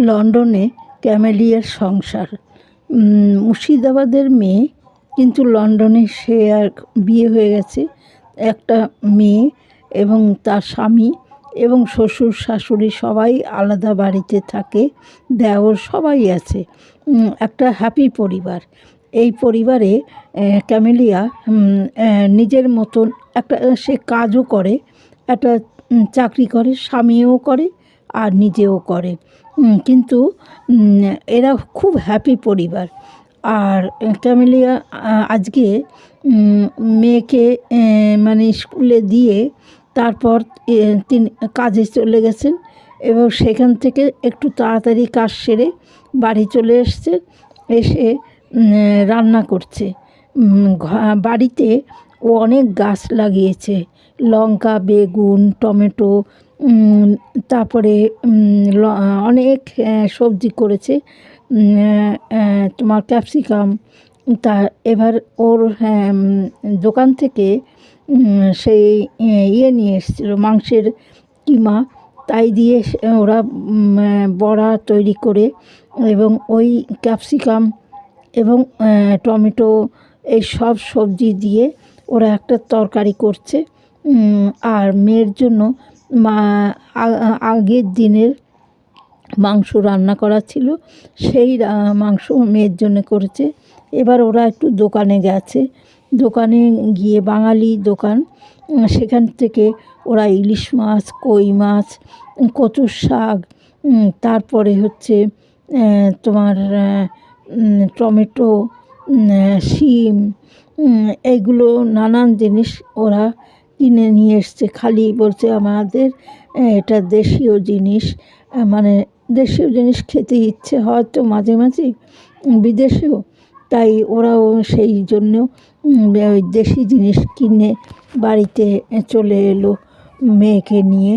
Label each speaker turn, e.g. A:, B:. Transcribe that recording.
A: লন্ডনে ক্যামেলিয়ার সংসার। মুর্শিদাবাদের মেয়ে, কিন্তু লন্ডনে সে আর বিয়ে হয়ে গেছে। একটা মেয়ে এবং তার স্বামী এবং শ্বশুর শাশুড়ি সবাই আলাদা বাড়িতে থাকে, দেওর সবাই আছে। একটা হ্যাপি পরিবার। এই পরিবারে ক্যামেলিয়া নিজের মতন একটা সে কাজও করে, একটা চাকরি করে, স্বামীও করে আর নিজেও করে। কিন্তু এরা খুব হ্যাপি পরিবার। আর ক্যামেলিয়া আজকে মেয়েকে মানে স্কুলে দিয়ে তারপর তিনি কাজে চলে গেছেন এবং সেখান থেকে একটু তাড়াতাড়ি কাজ সেরে বাড়ি চলে এসছে। এসে রান্না করছে। বাড়িতে ও অনেক গাছ লাগিয়েছে, লঙ্কা, বেগুন, টমেটো, তারপরে অনেক সবজি করেছে, তোমার ক্যাপসিকাম। তা এবার ওর দোকান থেকে সেই নিয়ে এসেছিলো মাংসের কিমা, তাই দিয়ে ওরা বড়া তৈরি করে এবং ওই ক্যাপসিকাম এবং টমেটো এই সব সবজি দিয়ে ওরা একটা তরকারি করছে। আর মেয়ের জন্য আগের দিনের মাংস রান্না করা ছিল, সেই মাংস মেয়ের জন্য করেছে। এবার ওরা একটু দোকানে গেছে, দোকানে গিয়ে বাঙালি দোকান, সেখান থেকে ওরা ইলিশ মাছ, কই মাছ, কচুর শাক, তারপরে হচ্ছে তোমার টমেটো, শিম, এইগুলো নানান জিনিস ওরা কিনে নিয়ে এসছে। খালি বলছে আমাদের এটা দেশীয় জিনিস, মানে দেশীয় জিনিস খেতে ইচ্ছে হয় তো মাঝে মাঝে বিদেশেও, তাই ওরাও সেই জন্য ওই দেশি জিনিস কিনে বাড়িতে চলে এলো মেয়েকে নিয়ে।